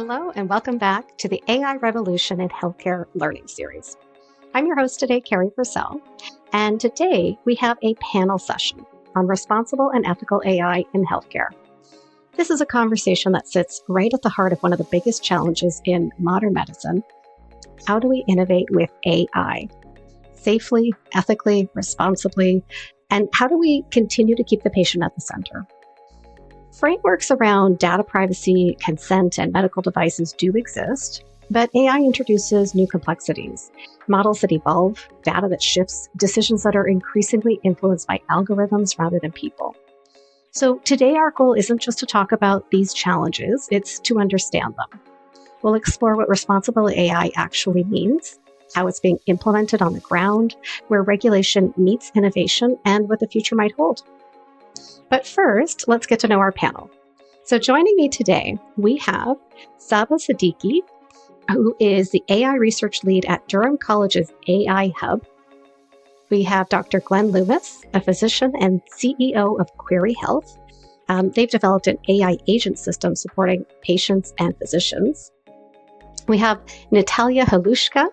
Hello, and welcome back to the AI Revolution in Healthcare Learning Series. I'm your host today, Carrie Purcell, and today we have a panel session on responsible and ethical AI in healthcare. This is a conversation that sits right at the heart of one of the biggest challenges in modern medicine. How do we innovate with AI? Safely, ethically, responsibly, and how do we continue to keep the patient at the center? Frameworks around data privacy, consent, and medical devices do exist, but AI introduces new complexities, models that evolve, data that shifts, decisions that are increasingly influenced by algorithms rather than people. So today our goal isn't just to talk about these challenges, it's to understand them. We'll explore what responsible AI actually means, how it's being implemented on the ground, where regulation meets innovation, and what the future might hold. But first, let's get to know our panel. So joining me today, we have Saba Siddiqui, who is the AI research lead at Durham College's AI Hub. We have Dr. Glenn Loomis, a physician and CEO of Query Health. They've developed an AI agent system supporting patients and physicians. We have Natalia Haluszka,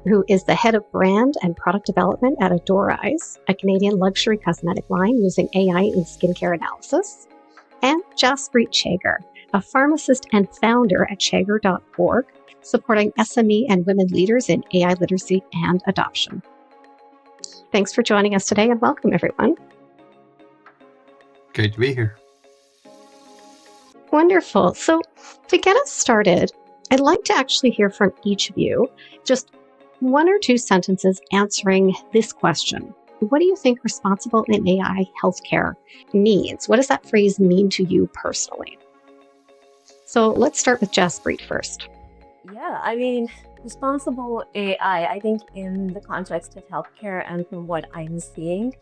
who is the head of brand and product development at Adore Eyes, a Canadian luxury cosmetic line using AI in skincare analysis. And Jaspreet Chager, a pharmacist and founder at Chager.org, supporting SME and women leaders in AI literacy and adoption. Thanks for joining us today and welcome, everyone. Great to be here. Wonderful. So to get us started, I'd like to actually hear from each of you, just one or two sentences answering this question. What do you think responsible in AI healthcare means? What does that phrase mean to you personally? So let's start with Jaspreet first. Yeah, responsible AI, I think in the context of healthcare and from what I'm seeing,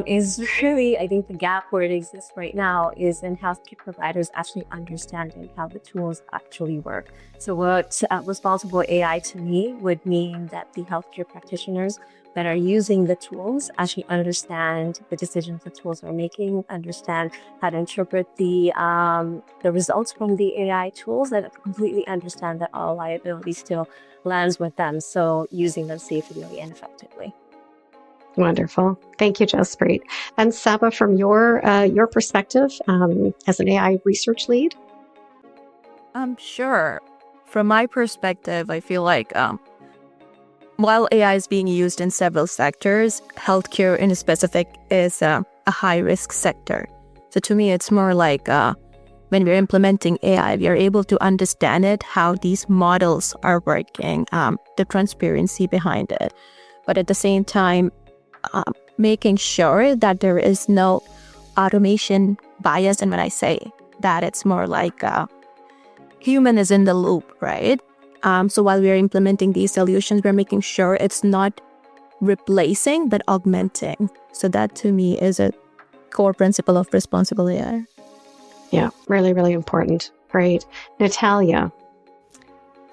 is really, I think the gap where it exists right now is in healthcare providers actually understanding how the tools actually work. So what responsible AI to me would mean that the healthcare practitioners that are using the tools actually understand the decisions the tools are making, understand how to interpret the results from the AI tools, and completely understand that all liability still lands with them. So using them safely and effectively. Wonderful. Thank you, Jaspreet. And Saba, from your perspective as an AI research lead? Sure. From my perspective, I feel like while AI is being used in several sectors, healthcare in specific is a high-risk sector. So to me, it's more like when we're implementing AI, we are able to understand it, how these models are working, the transparency behind it. But at the same time, making sure that there is no automation bias. And when I say that, it's more like human is in the loop, right? So while we're implementing these solutions, we're making sure it's not replacing, but augmenting. So that to me is a core principle of responsible AI. Yeah, really, really important. Great. Natalia.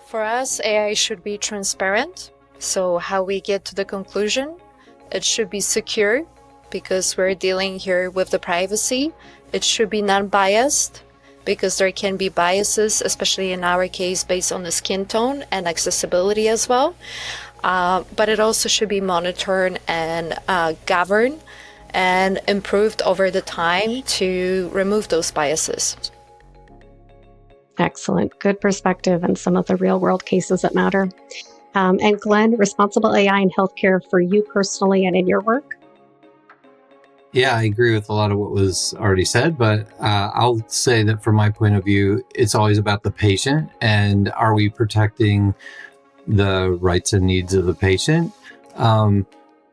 For us, AI should be transparent. So how we get to the conclusion, it should be secure because we're dealing here with the privacy. It should be non-biased because there can be biases, especially in our case, based on the skin tone and accessibility as well. But it also should be monitored and governed and improved over the time to remove those biases. Excellent. Good perspective and some of the real world cases that matter. And Glenn, responsible AI in healthcare for you personally and in your work? Yeah, I agree with a lot of what was already said, but I'll say that from my point of view, it's always about the patient and are we protecting the rights and needs of the patient? And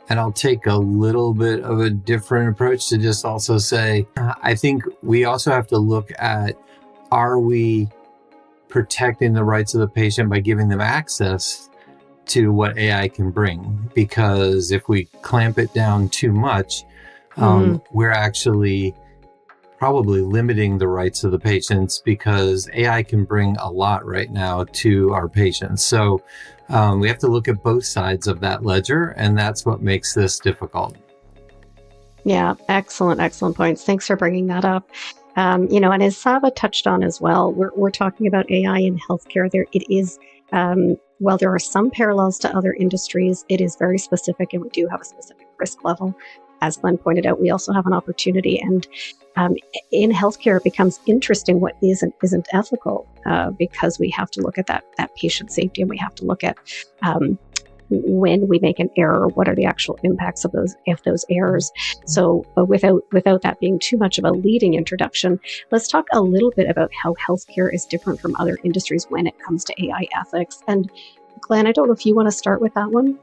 I'll take a little bit of a different approach to just also say, I think we also have to look at, are we protecting the rights of the patient by giving them access to what AI can bring? Because if we clamp it down too much, we're actually probably limiting the rights of the patients because AI can bring a lot right now to our patients. So we have to look at both sides of that ledger, and that's what makes this difficult. Yeah, excellent points. Thanks for bringing that up. And as Saba touched on as well, we're talking about AI in healthcare. While there are some parallels to other industries, it is very specific, and we do have a specific risk level. As Glenn pointed out, we also have an opportunity, and in healthcare, it becomes interesting what isn't ethical, because we have to look at that patient safety, and we have to look at when we make an error, what are the actual impacts of those errors. So without that being too much of a leading introduction, let's talk a little bit about how healthcare is different from other industries when it comes to AI ethics. And Glenn, I don't know if you want to start with that one.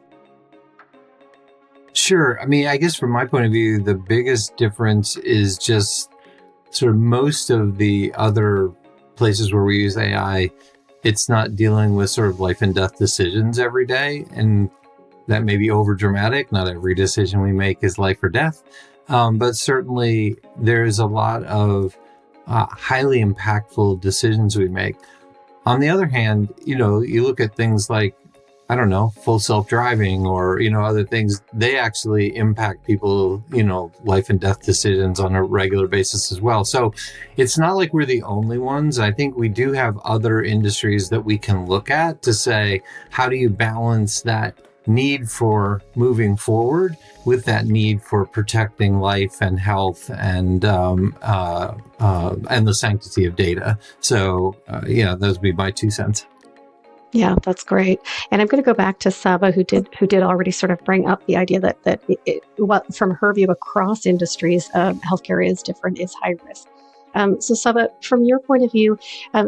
Sure. I mean, I guess from my point of view, the biggest difference is just sort of most of the other places where we use AI, it's not dealing with sort of life and death decisions every day. And that may be over dramatic. Not every decision we make is life or death. But certainly there's a lot of highly impactful decisions we make. On the other hand, you look at things like, I don't know, full self-driving or, other things, they actually impact people, life and death decisions on a regular basis as well. So it's not like we're the only ones. I think we do have other industries that we can look at to say, how do you balance that need for moving forward with that need for protecting life and health and the sanctity of data. So, those would be my 2 cents. Yeah, that's great. And I'm going to go back to Saba, who did already sort of bring up the idea that from her view across industries, healthcare is different, is high risk. So Saba, from your point of view,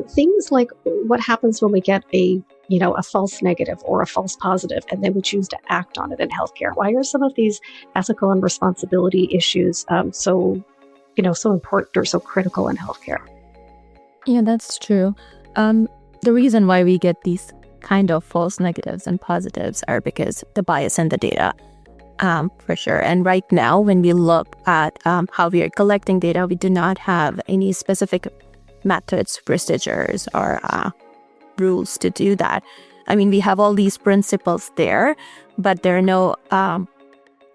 things like what happens when we get a false negative or a false positive, and then we choose to act on it in healthcare. Why are some of these ethical and responsibility issues so important or so critical in healthcare? Yeah, that's true. The reason why we get these kind of false negatives and positives are because the bias in the data, for sure. And right now, when we look at how we are collecting data, we do not have any specific methods, procedures, or rules to do that. I mean, we have all these principles there, but there are no,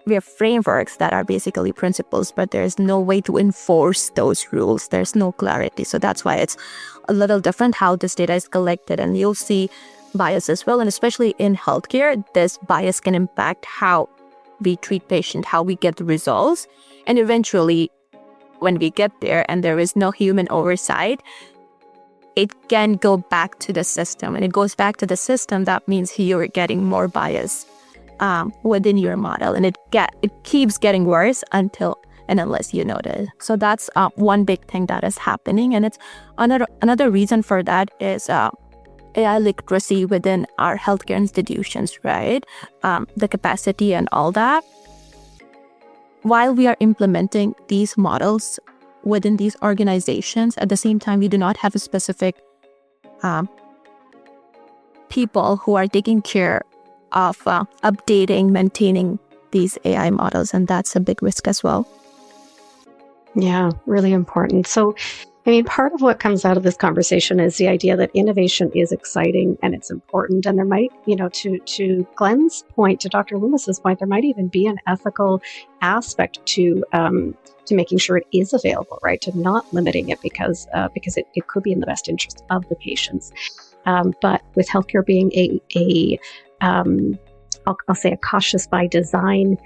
we have frameworks that are basically principles, but there's no way to enforce those rules. There's no clarity. So that's why it's a little different how this data is collected. And you'll see bias as well. And especially in healthcare, this bias can impact how we treat patients, how we get the results. And eventually, when we get there and there is no human oversight, it can go back to the system. And it goes back to the system. That means you're getting more bias within your model, and it keeps getting worse until and unless you notice. So that's one big thing that is happening, and it's another reason for that is AI literacy within our healthcare institutions, right? The capacity and all that. While we are implementing these models within these organizations, at the same time, we do not have a specific people who are taking care of updating, maintaining these AI models, and that's a big risk as well. Yeah, really important. So, I mean, part of what comes out of this conversation is the idea that innovation is exciting and it's important. And there might, to Glenn's point, to Dr. Loomis's point, there might even be an ethical aspect to making sure it is available, right? To not limiting it because it could be in the best interest of the patients. But with healthcare being I'll say a cautious by design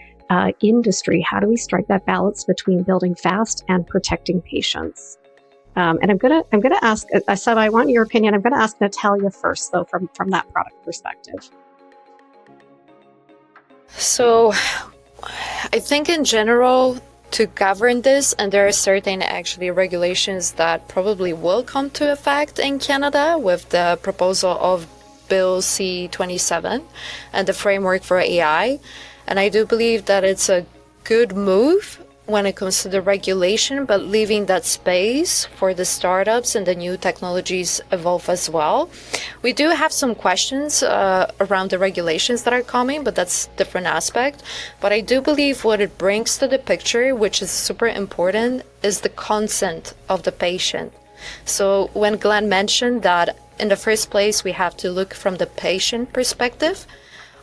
industry, how do we strike that balance between building fast and protecting patients? And I'm gonna ask Saba, I want your opinion. I'm gonna ask Natalia first, though, from that product perspective. So I think in general, to govern this, and there are certain actually regulations that probably will come to effect in Canada with the proposal of Bill C-27 and the framework for AI. And I do believe that it's a good move when it comes to the regulation, but leaving that space for the startups and the new technologies evolve as well. We do have some questions around the regulations that are coming, but that's a different aspect. But I do believe what it brings to the picture, which is super important, is the consent of the patient. So when Glenn mentioned that in the first place, we have to look from the patient perspective,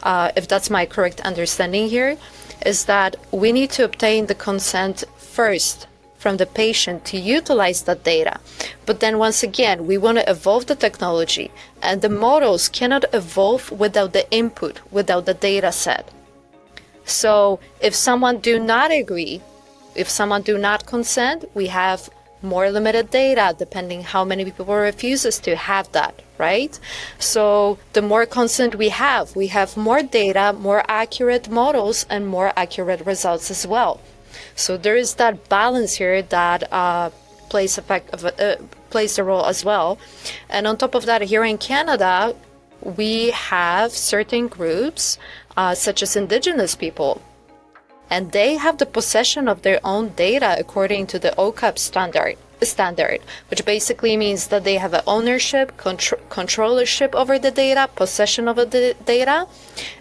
if that's my correct understanding here, is that we need to obtain the consent first from the patient to utilize that data. But then once again, we want to evolve the technology, and the models cannot evolve without the input, without the data set. So if someone do not agree, if someone do not consent, we have more limited data depending how many people refuses to have that, right? So the more consent we have more data, more accurate models, and more accurate results as well. So there is that balance here that plays a role as well. And on top of that, here in Canada, we have certain groups such as Indigenous people, and they have the possession of their own data according to the OCAP standard, which basically means that they have an ownership, controllership over the data, possession of the data,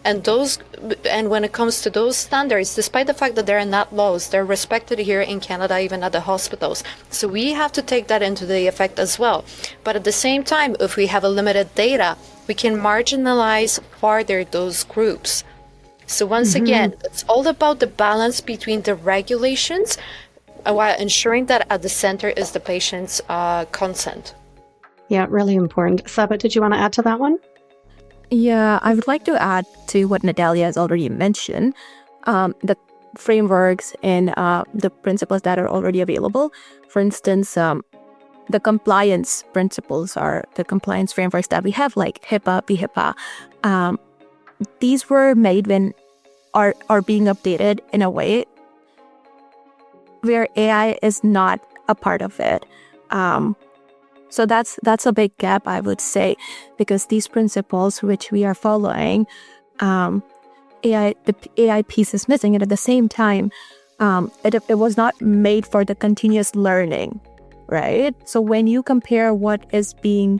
and when it comes to those standards, despite the fact that they're not laws, they're respected here in Canada, even at the hospitals. So we have to take that into the effect as well. But at the same time, if we have a limited data, we can marginalize further those groups. So once again, it's all about the balance between the regulations while ensuring that at the center is the patient's consent. Yeah, really important. Saba, did you want to add to that one? Yeah, I would like to add to what Natalia has already mentioned, the frameworks and the principles that are already available. For instance, the compliance principles are the compliance frameworks that we have, like HIPAA, BHIPAA. These were made when are being updated in a way where AI is not a part of it. So that's a big gap, I would say, because these principles which we are following, the AI piece is missing, and at the same time, it was not made for the continuous learning, right? So when you compare what is being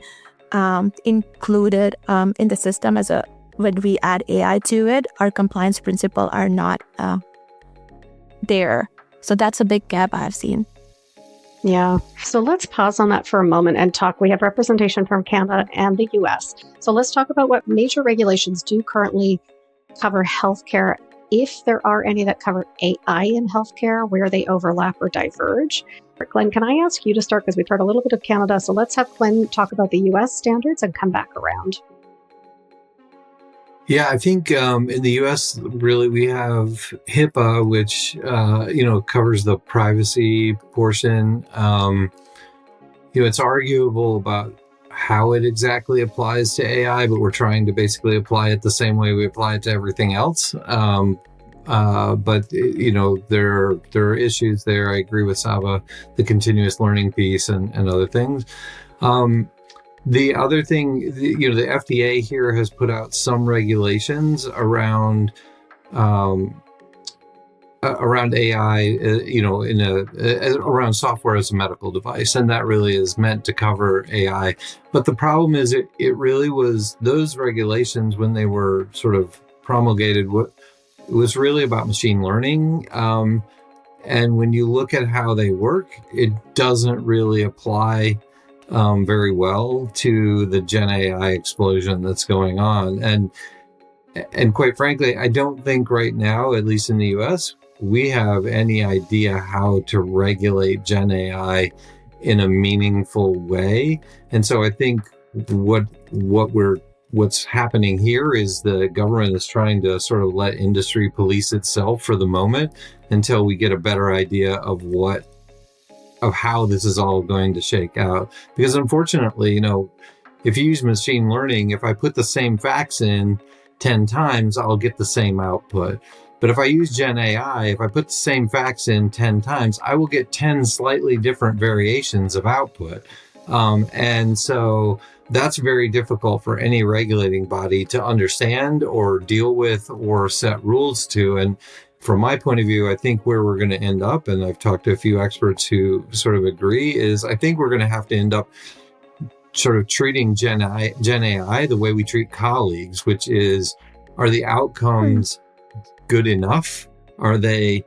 included in the system when we add AI to it, our compliance principle are not there. So that's a big gap I've seen. Yeah. So let's pause on that for a moment and talk. We have representation from Canada and the US. So let's talk about what major regulations do currently cover healthcare, if there are any that cover AI in healthcare, where they overlap or diverge. Glenn, can I ask you to start, because we've heard a little bit of Canada. So let's have Glenn talk about the US standards and come back around. Yeah, I think in the U.S., really, we have HIPAA, which, covers the privacy portion. It's arguable about how it exactly applies to AI, but we're trying to basically apply it the same way we apply it to everything else. But there are issues there. I agree with Saba, the continuous learning piece and other things. The other thing, the FDA here has put out some regulations around AI, around software as a medical device, and that really is meant to cover AI. But the problem is, it really was those regulations, when they were sort of promulgated, it was really about machine learning. And when you look at how they work, it doesn't really apply very well to the Gen AI explosion that's going on. And quite frankly, I don't think right now, at least in the US, we have any idea how to regulate Gen AI in a meaningful way. And so I think what's happening here is the government is trying to sort of let industry police itself for the moment until we get a better idea of how this is all going to shake out. Because unfortunately, if you use machine learning, if I put the same facts in 10 times, I'll get the same output. But if I use Gen AI, if I put the same facts in 10 times, I will get 10 slightly different variations of output. And so that's very difficult for any regulating body to understand or deal with or set rules to. And from my point of view, I think where we're going to end up, and I've talked to a few experts who sort of agree, is I think we're going to have to end up sort of treating Gen AI the way we treat colleagues, which is, are the outcomes good enough? Are they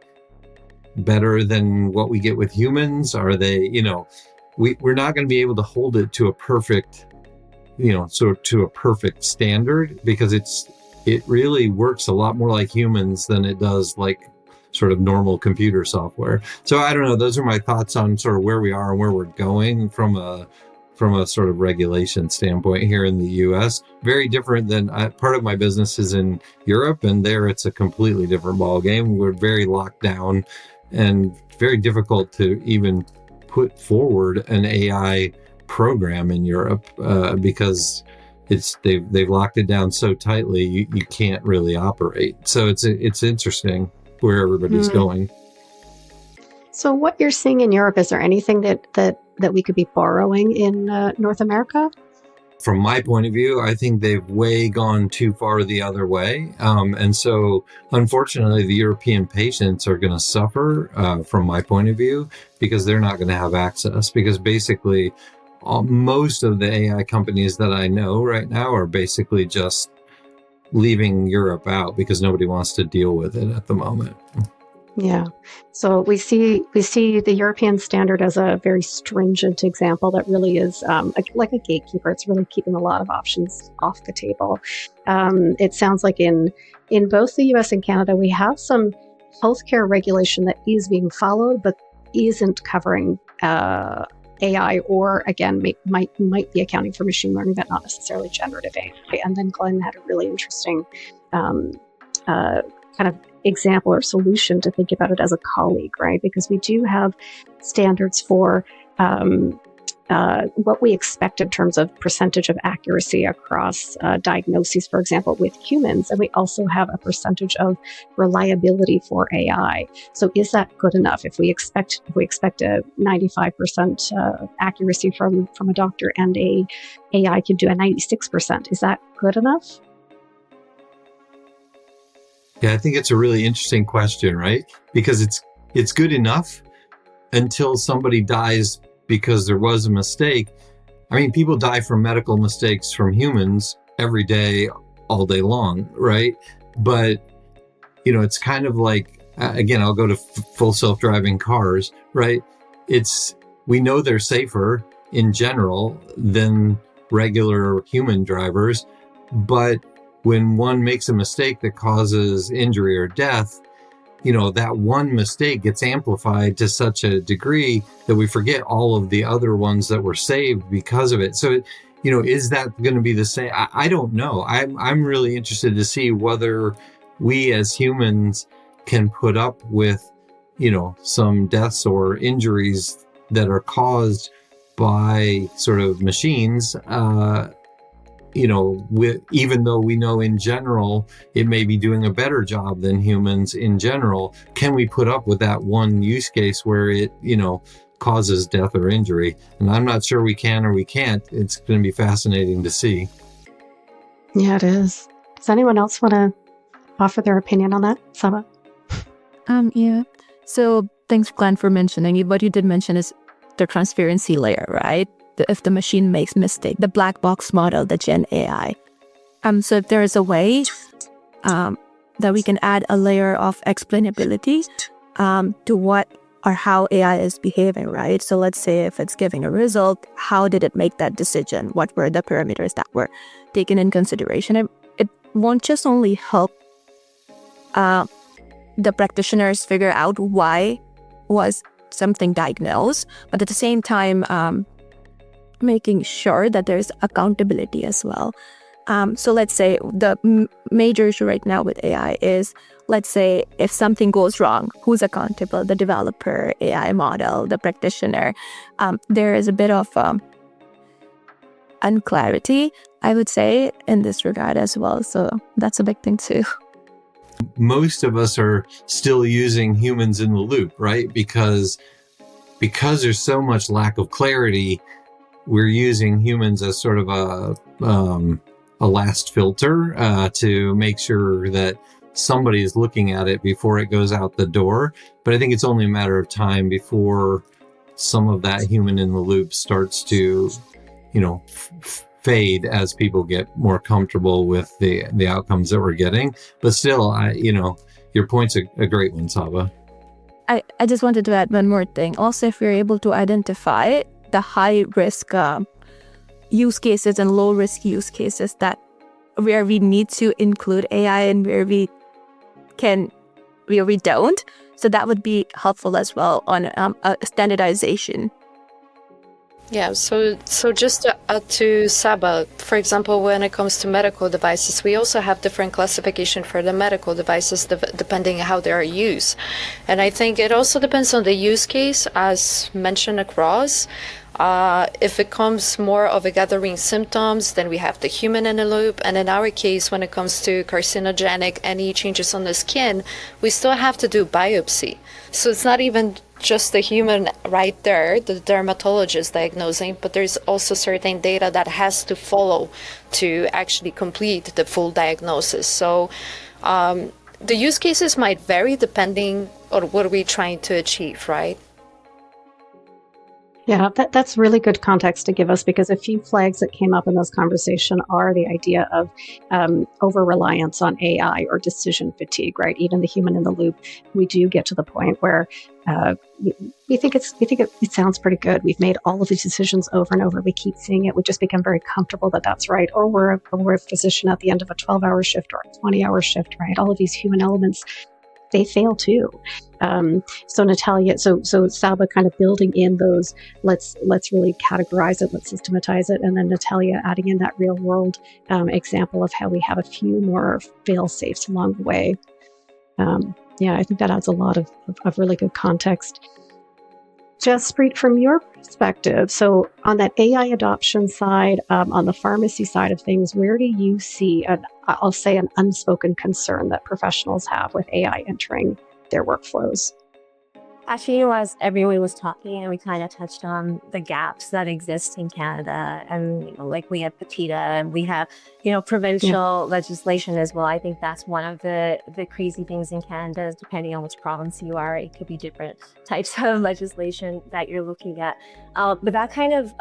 better than what we get with humans? Are they, we're not going to be able to hold it to a perfect, to a perfect standard, because it really works a lot more like humans than it does like sort of normal computer software. So I don't know. Those are my thoughts on sort of where we are and where we're going from a sort of regulation standpoint here in the US. Very different than part of my business is in Europe, and there it's a completely different ballgame. We're very locked down and very difficult to even put forward an AI program in Europe because they've locked it down so tightly you can't really operate. So it's interesting where everybody's going. So what you're seeing in Europe, is there anything that we could be borrowing in North America? From my point of view, I think they've way gone too far the other way. And so unfortunately, the European patients are going to suffer from my point of view because they're not going to have access, because basically most of the AI companies that I know right now are basically just leaving Europe out because nobody wants to deal with it at the moment. Yeah. So we see the European standard as a very stringent example that really is like a gatekeeper. It's really keeping a lot of options off the table. It sounds like in both the US and Canada, we have some healthcare regulation that is being followed, but isn't covering AI, or again, might be accounting for machine learning, but not necessarily generative AI. And then Glenn had a really interesting kind of example or solution to think about it as a colleague, right? Because we do have standards for what we expect in terms of percentage of accuracy across diagnoses, for example, with humans. And we also have a percentage of reliability for AI. So is that good enough? If we expect a 95% accuracy from a doctor and a AI can do a 96%, is that good enough? Yeah, I think it's a really interesting question, right? Because it's good enough until somebody dies because there was a mistake. I mean, people die from medical mistakes from humans every day, all day long, right? But, it's kind of like, again, I'll go to full self-driving cars, right? We know they're safer in general than regular human drivers, but when one makes a mistake that causes injury or death, that one mistake gets amplified to such a degree that we forget all of the other ones that were saved because of it. So, is that going to be the same? I don't know. I'm really interested to see whether we as humans can put up with, some deaths or injuries that are caused by sort of machines, even though we know in general it may be doing a better job than humans in general, can we put up with that one use case where it, causes death or injury? And I'm not sure we can or we can't. It's going to be fascinating to see. Yeah, it is. Does anyone else want to offer their opinion on that? Saba? Yeah. So thanks, Glenn, for mentioning it. What you did mention is the transparency layer, right? If the machine makes mistake, the black box model, the Gen AI. So if there is a way that we can add a layer of explainability to what or how AI is behaving, right? So let's say if it's giving a result, how did it make that decision? What were the parameters that were taken in consideration? It won't just only help the practitioners figure out why was something diagnosed, but at the same time, making sure that there's accountability as well. So let's say the major issue right now with AI is, let's say if something goes wrong, who's accountable? The developer, AI model, the practitioner. There is a bit of unclarity, I would say, in this regard as well. So that's a big thing too. Most of us are still using humans in the loop, right? Because there's so much lack of clarity, we're using humans as sort of a last filter to make sure that somebody is looking at it before it goes out the door. But I think it's only a matter of time before some of that human in the loop starts to, fade as people get more comfortable with the outcomes that we're getting. But still, your point's a great one, Saba. I just wanted to add one more thing. Also, if we're able to identify the high risk use cases and low risk use cases where we need to include AI and where we don't. So that would be helpful as well on a standardization. Yeah, so just to add to Saba, for example, when it comes to medical devices, we also have different classification for the medical devices depending on how they are used. And I think it also depends on the use case, as mentioned across. If it comes more of a gathering symptoms, then we have the human in the loop. And in our case, when it comes to carcinogenic, any changes on the skin, we still have to do biopsy. So it's not even just the human right there, the dermatologist diagnosing, but there's also certain data that has to follow to actually complete the full diagnosis. So the use cases might vary depending on what we're trying to achieve, right? Yeah, that's really good context to give us, because a few flags that came up in this conversation are the idea of over-reliance on AI or decision fatigue, right? Even the human in the loop, we do get to the point where we think it sounds pretty good. We've made all of these decisions over and over. We keep seeing it. We just become very comfortable that that's right. Or we're a physician at the end of a 12-hour shift or a 20-hour shift, right? All of these human elements, they fail too. So Natalia, so Saba kind of building in those, let's really categorize it, let's systematize it, and then Natalia adding in that real world example of how we have a few more fail safes along the way. Yeah, I think that adds a lot of really good context. Jaspreet, from your perspective, so on that AI adoption side, on the pharmacy side of things, where do you see, I'll say, an unspoken concern that professionals have with AI entering their workflows? Actually, as everyone was talking, and we kind of touched on the gaps that exist in Canada, and like we have PETITA, and we have provincial legislation as well. I think that's one of the crazy things in Canada is, depending on which province you are, it could be different types of legislation that you're looking at. But that kind of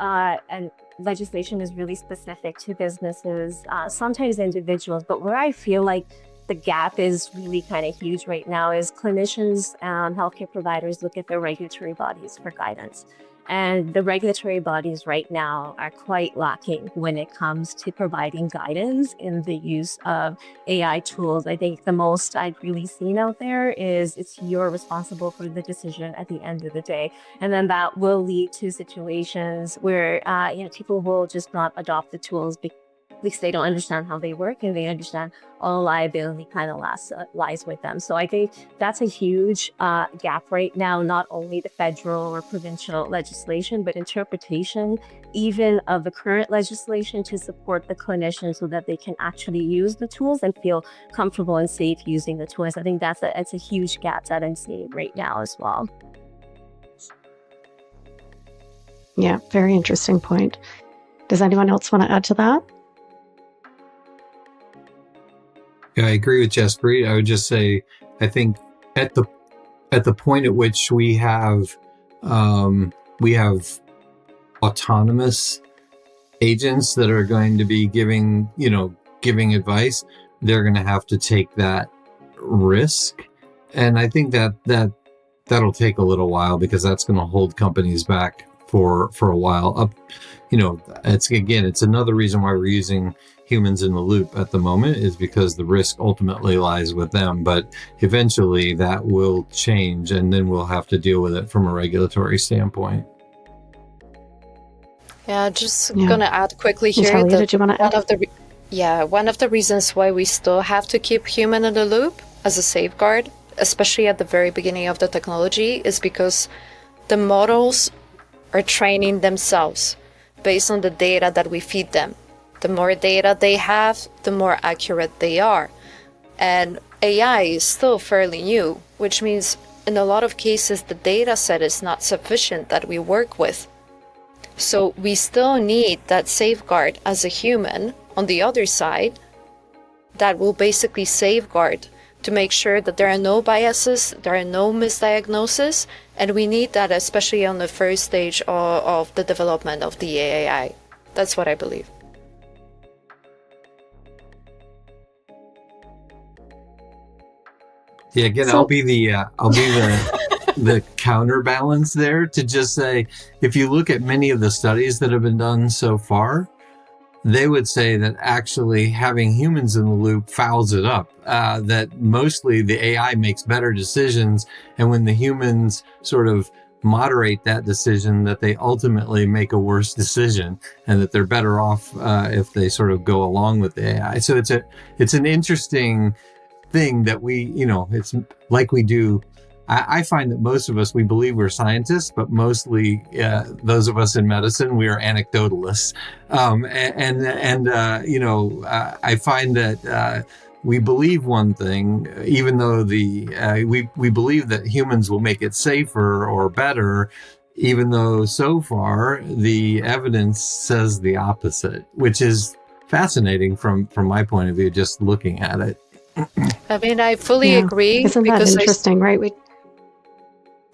and legislation is really specific to businesses, sometimes individuals. But where I feel like the gap is really kind of huge right now is clinicians and healthcare providers look at their regulatory bodies for guidance. And the regulatory bodies right now are quite lacking when it comes to providing guidance in the use of AI tools. I think the most I've really seen out there is you're responsible for the decision at the end of the day. And then that will lead to situations where people will just not adopt the tools because at least they don't understand how they work, and they understand all liability kind of lies with them. So I think that's a huge gap right now, not only the federal or provincial legislation, but interpretation even of the current legislation to support the clinicians so that they can actually use the tools and feel comfortable and safe using the tools. I think it's a huge gap that I'm seeing right now as well. Yeah, very interesting point. Does anyone else want to add to that? Yeah, I agree with Jaspreet. I would just say, I think at the point at which we have autonomous agents that are going to be giving advice, they're going to have to take that risk. And I think that'll take a little while, because that's going to hold companies back for a while. It's another reason why we're using humans in the loop at the moment, is because the risk ultimately lies with them. But eventually that will change, and then we'll have to deal with it from a regulatory standpoint. Yeah, gonna add quickly here. Natalia, did you want to add? One of the reasons why we still have to keep human in the loop as a safeguard, especially at the very beginning of the technology, is because the models are training themselves based on the data that we feed them. The more data they have, the more accurate they are. And AI is still fairly new, which means in a lot of cases, the data set is not sufficient that we work with. So we still need that safeguard as a human on the other side that will basically safeguard to make sure that there are no biases, there are no misdiagnoses, and we need that especially on the first stage of the development of the AI. That's what I believe. Yeah, again, I'll be the counterbalance there to just say, if you look at many of the studies that have been done so far, they would say that actually having humans in the loop fouls it up, that mostly the AI makes better decisions. And when the humans sort of moderate that decision, that they ultimately make a worse decision, and that they're better off if they sort of go along with the AI. So it's an interesting thing that it's like we do. I find that most of us, we believe we're scientists, but mostly those of us in medicine, we are anecdotalists. I find that we believe one thing, even though we believe that humans will make it safer or better, even though so far the evidence says the opposite, which is fascinating from my point of view, just looking at it. I mean, I fully agree. Isn't that interesting, right?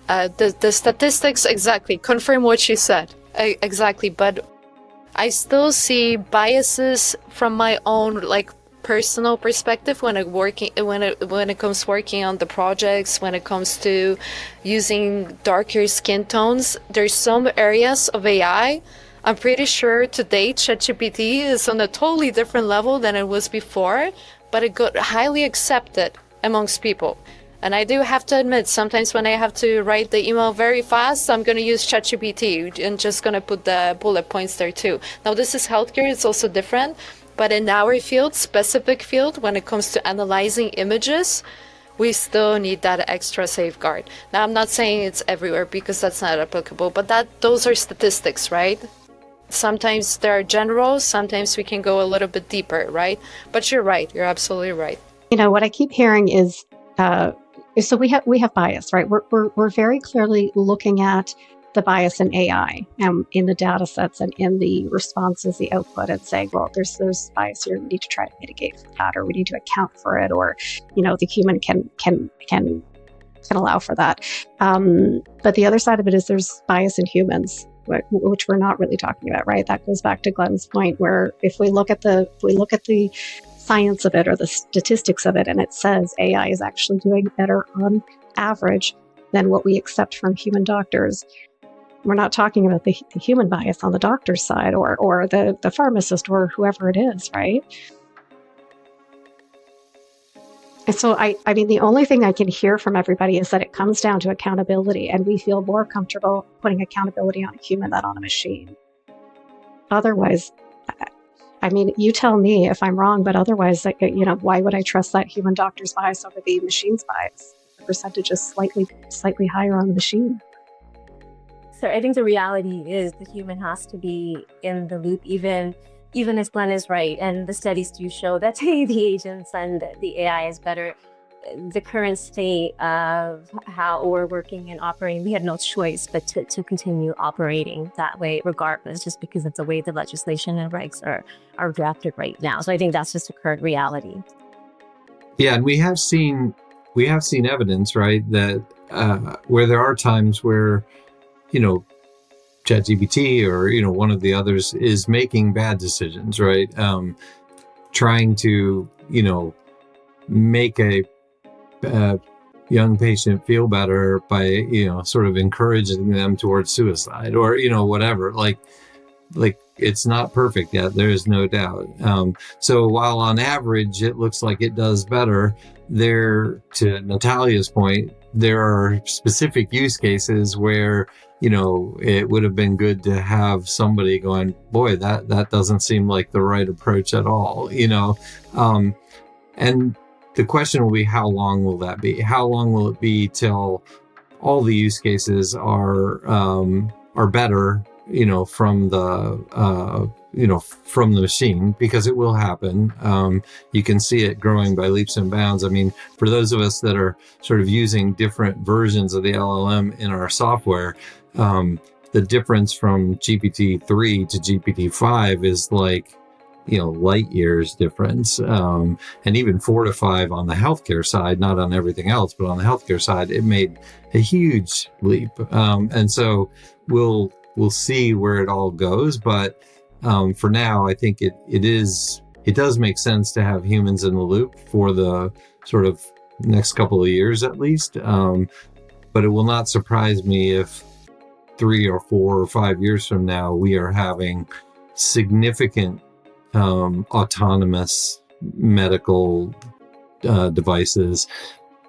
The statistics exactly confirm what she said. Exactly, but I still see biases from my own personal perspective when it comes working on the projects, when it comes to using darker skin tones. There's some areas of AI. I'm pretty sure today ChatGPT is on a totally different level than it was before, but it got highly accepted amongst people. And I do have to admit, sometimes when I have to write the email very fast, I'm going to use ChatGPT and just going to put the bullet points there too. Now, this is healthcare. It's also different. But in our field, specific field, when it comes to analyzing images, we still need that extra safeguard. Now, I'm not saying it's everywhere because that's not applicable, but those are statistics, right? Sometimes they're general. Sometimes we can go a little bit deeper, right? But you're right. You're absolutely right. What I keep hearing is, so we have bias, right? We're very clearly looking at the bias in AI in the data sets and in the responses, the output, and saying, well, there's bias here. We need to try to mitigate that, or we need to account for it, or the human can allow for that. But the other side of it is there's bias in humans, which we're not really talking about, right? That goes back to Glenn's point, where if we look at the science of it or the statistics of it, and it says AI is actually doing better on average than what we accept from human doctors. We're not talking about the human bias on the doctor's side or the pharmacist or whoever it is, right? And so I mean, the only thing I can hear from everybody is that it comes down to accountability, and we feel more comfortable putting accountability on a human than on a machine. Otherwise, I mean, you tell me if I'm wrong, but otherwise, why would I trust that human doctor's bias over the machine's bias? The percentage is slightly higher on the machine. So I think the reality is the human has to be in the loop, even as Glenn is right. And the studies do show that the agents and the AI is better. The current state of how we're working and operating, we had no choice but to continue operating that way regardless, just because it's the way the legislation and regs are drafted right now. So I think that's just a current reality. Yeah, and we have seen evidence, right, that where there are times where, ChatGPT or, one of the others is making bad decisions, right? Trying to, make a young patient feel better by, sort of encouraging them towards suicide or, whatever, like it's not perfect yet. There is no doubt. So while on average, it looks like it does better, to Natalia's point, there are specific use cases where, it would have been good to have somebody going, boy, that doesn't seem like the right approach at all, and the question will be, how long will that be? How long will it be till all the use cases are better, from the machine? Because it will happen. You can see it growing by leaps and bounds. I mean, for those of us that are sort of using different versions of the LLM in our software, the difference from GPT-3 to GPT-5 is like, light years difference. And even 4 to 5 on the healthcare side, not on everything else, but on the healthcare side, it made a huge leap. And so we'll see where it all goes. But for now, I think it does make sense to have humans in the loop for the sort of next couple of years at least. But it will not surprise me if 3 or 4 or 5 years from now, we are having significant autonomous medical devices.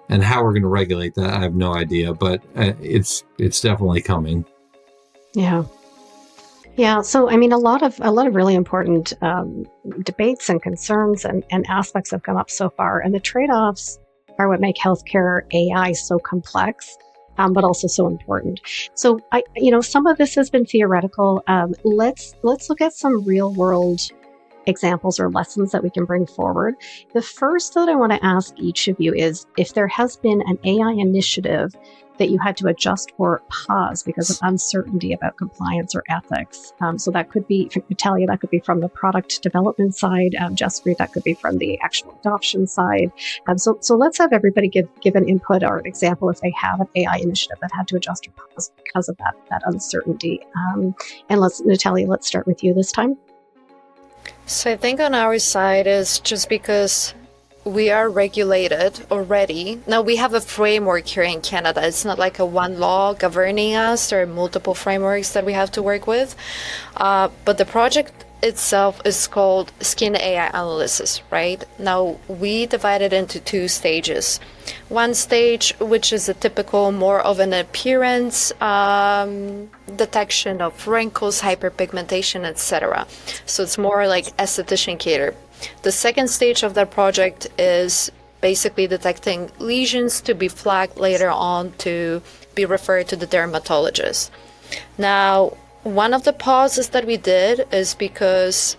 And how we're going to regulate that, I have no idea, but it's definitely coming. Yeah. Yeah. So, I mean, a lot of really important debates and concerns and aspects have come up so far. And the trade-offs are what make healthcare AI so complex, but also so important. So, some of this has been theoretical. Let's look at some real world examples or lessons that we can bring forward. The first that I want to ask each of you is if there has been an AI initiative that you had to adjust or pause because of uncertainty about compliance or ethics. So that could be, Natalia, that could be from the product development side. Jaspreet, that could be from the actual adoption side. So let's have everybody give an input or an example if they have an AI initiative that had to adjust or pause because of that uncertainty. And Natalia, let's start with you this time. So I think on our side is just because we are regulated already. Now we have a framework here in Canada. It's not like a one law governing us. There are multiple frameworks that we have to work with. But the project itself is called Skin AI Analysis, right? Now we divide it into two stages. One stage, which is a typical more of an appearance detection of wrinkles, hyperpigmentation, etc. So it's more like esthetician cater. The second stage of that project is basically detecting lesions to be flagged later on to be referred to the dermatologist. Now, one of the pauses that we did is because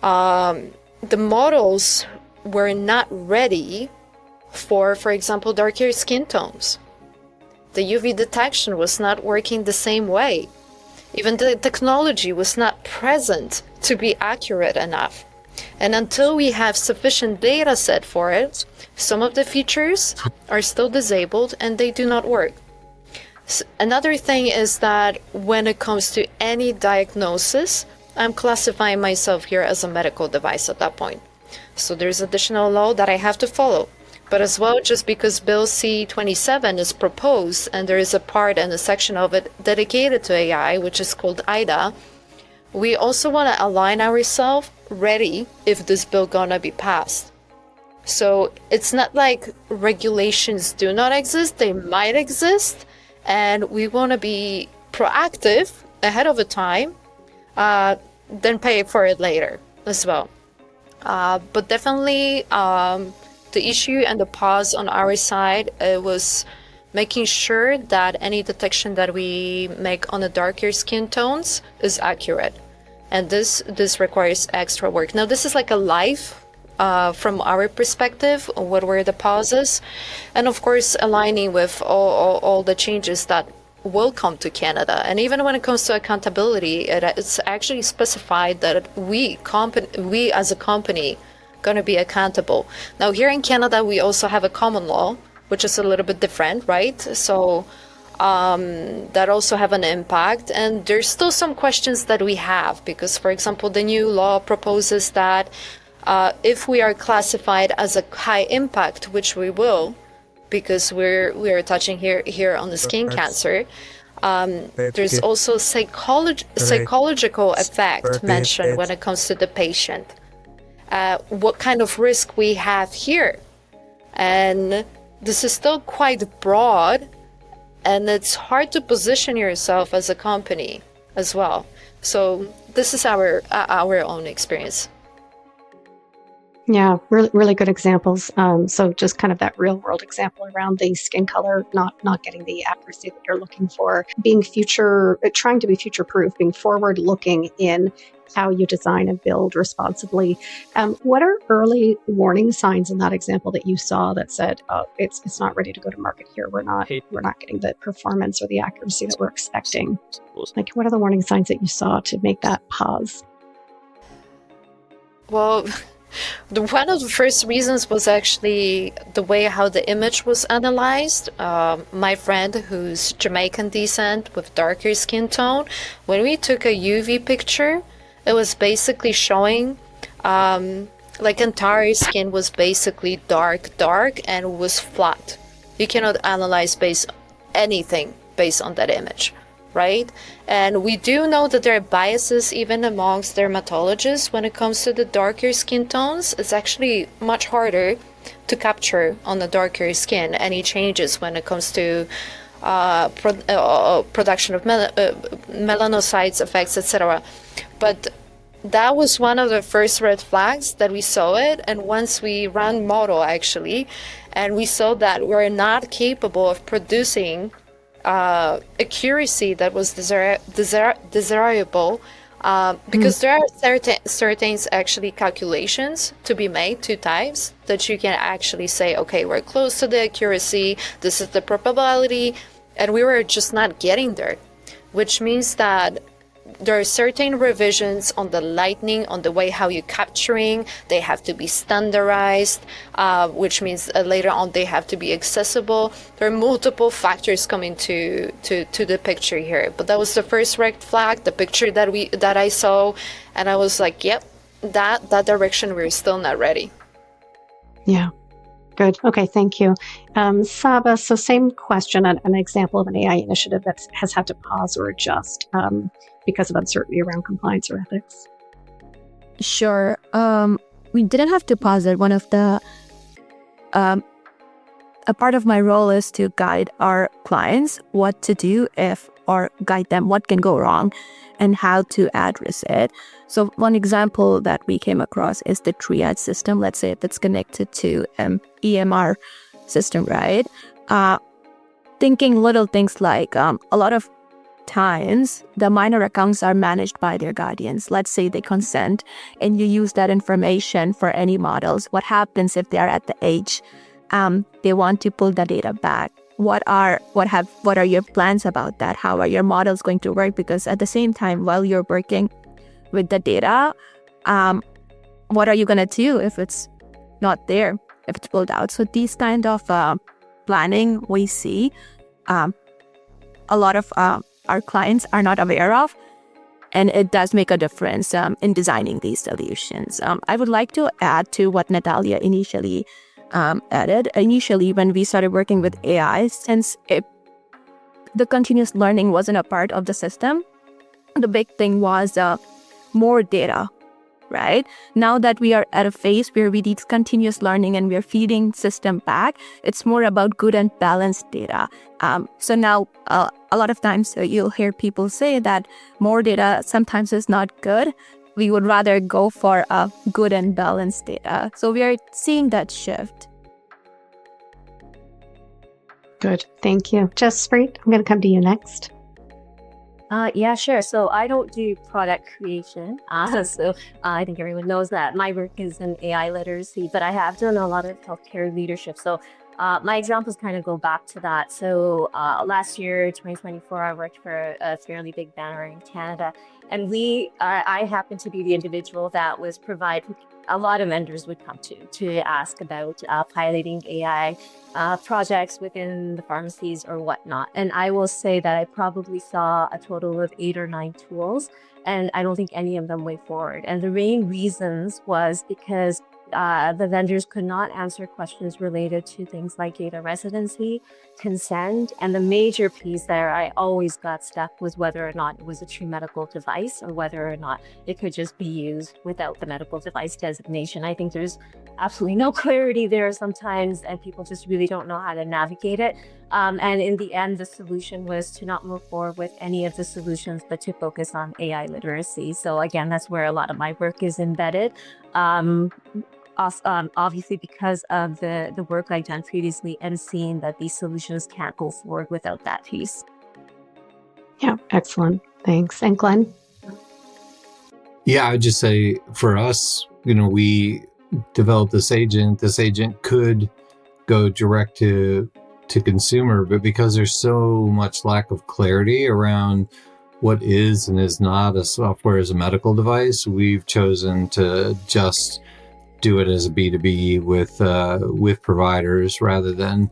the models were not ready for example, darker skin tones. The UV detection was not working the same way. Even the technology was not present to be accurate enough. And until we have sufficient data set for it, some of the features are still disabled and they do not work. Another thing is that when it comes to any diagnosis, I'm classifying myself here as a medical device at that point. So there's additional law that I have to follow. But as well, just because Bill C-27 is proposed and there is a part and a section of it dedicated to AI, which is called IDA, we also want to align ourselves ready if this bill gonna be passed. So it's not like regulations do not exist, they might exist, and we want to be proactive ahead of a time, then pay for it later as well. But definitely the issue and the pause on our side was making sure that any detection that we make on the darker skin tones is accurate. And this requires extra work. Now, this is like a live from our perspective, what were the pauses? And of course, aligning with all the changes that will come to Canada. And even when it comes to accountability, it's actually specified that we as a company going to be accountable. Now, here in Canada, we also have a common law, which is a little bit different, right? So that also have an impact. And there's still some questions that we have because, for example, the new law proposes that if we are classified as a high impact, which we will, because we are touching here on the skin cancer, there's also psychological effect mentioned when it comes to the patient. What kind of risk we have here. And this is still quite broad, and it's hard to position yourself as a company as well. So this is our own experience. Yeah, really, really good examples. So just kind of that real world example around the skin color, not getting the accuracy that you're looking for, trying to be future proof, being forward looking in how you design and build responsibly. What are early warning signs in that example that you saw that said, oh, it's not ready to go to market here. We're not getting the performance or the accuracy that we're expecting. Like, what are the warning signs that you saw to make that pause? Well, one of the first reasons was actually the way how the image was analyzed. My friend, who's Jamaican descent with darker skin tone, when we took a UV picture, it was basically showing like entire skin was basically dark and was flat. You cannot analyze anything based on that image. right? And we do know that there are biases even amongst dermatologists when it comes to the darker skin tones. It's actually much harder to capture on the darker skin any changes when it comes to production of melanocytes, effects, etc. But that was one of the first red flags that we saw it. And once we ran model actually, and we saw that we're not capable of producing accuracy that was desirable, because there are certain actually calculations to be made, two types, that you can actually say, okay, we're close to the accuracy, this is the probability, and we were just not getting there, which means that there are certain revisions on the lighting, on the way how you're capturing. They have to be standardized, which means later on they have to be accessible. There are multiple factors coming to the picture here. But that was the first red flag, the picture that I saw, and I was like, yep, that direction, we're still not ready. Yeah. Good. Okay, thank you. Saba, so same question, an example of an AI initiative that has had to pause or adjust because of uncertainty around compliance or ethics. Sure. We didn't have to pause it. One of the, a part of my role is to guide our clients what to do or guide them what can go wrong and how to address it. So one example that we came across is the triage system. Let's say if it's connected to EMR system, right? Thinking little things like a lot of times the minor accounts are managed by their guardians. Let's say they consent and you use that information for any models. What happens if they are at the age they want to pull the data back? What are your plans about that? How are your models going to work? Because at the same time, while you're working with the data, what are you going to do if it's not there, if it's pulled out? So these kind of planning we see a lot of our clients are not aware of, and it does make a difference in designing these solutions. I would like to add to what Natalia initially added. Initially, when we started working with AI, since the continuous learning wasn't a part of the system, the big thing was more data, right? Now that we are at a phase where we need continuous learning and we're feeding system back, it's more about good and balanced data. So now a lot of times you'll hear people say that more data sometimes is not good. We would rather go for good and balanced data. So we are seeing that shift. Good. Thank you. Jaspreet, I'm going to come to you next. Yeah, sure. So I don't do product creation. So I think everyone knows that. My work is in AI literacy, but I have done a lot of healthcare leadership. So my examples kind of go back to that. So last year, 2024, I worked for a fairly big banner in Canada. And I happened to be the individual that was a lot of vendors would come to ask about piloting AI projects within the pharmacies or whatnot. And I will say that I probably saw a total of 8 or 9 tools, and I don't think any of them went forward. And the main reasons was because the vendors could not answer questions related to things like data residency, consent, and the major piece there I always got stuck was whether or not it was a true medical device or whether or not it could just be used without the medical device designation. I think there's absolutely no clarity there sometimes, and people just really don't know how to navigate it. And in the end, the solution was to not move forward with any of the solutions, but to focus on AI literacy. So again, that's where a lot of my work is embedded. Obviously because of the work I've done previously and seeing that these solutions can't go forward without that piece. Yeah, excellent. Thanks. And Glenn? Yeah, I would just say for us, we developed this agent. This agent could go direct to consumer, but because there's so much lack of clarity around what is and is not a software as a medical device, we've chosen to just do it as a B2B with providers rather than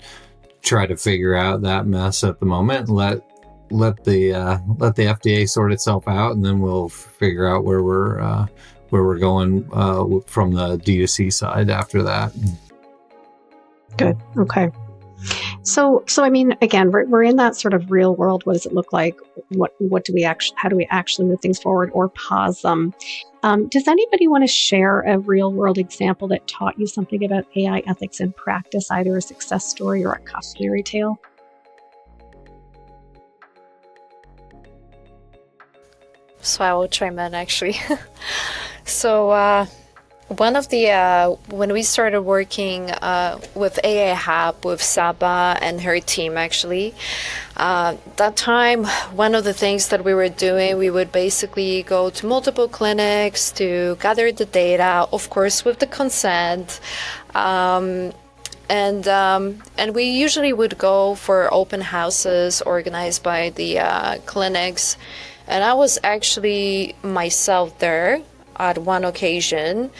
try to figure out that mess at the moment. Let the FDA sort itself out, and then we'll figure out where we're going from the D2C side after that. Good. Okay. So I mean, again, we're in that sort of real world. What does it look like? What do we actually? How do we actually move things forward or pause them? Does anybody want to share a real world example that taught you something about AI ethics in practice, either a success story or a cautionary tale? So I will chime in actually. So one of the, when we started working with AI Hub, with Saba and her team actually, that time, one of the things that we were doing, we would basically go to multiple clinics to gather the data, of course, with the consent. And we usually would go for open houses organized by the clinics. And I was actually myself there at one occasion.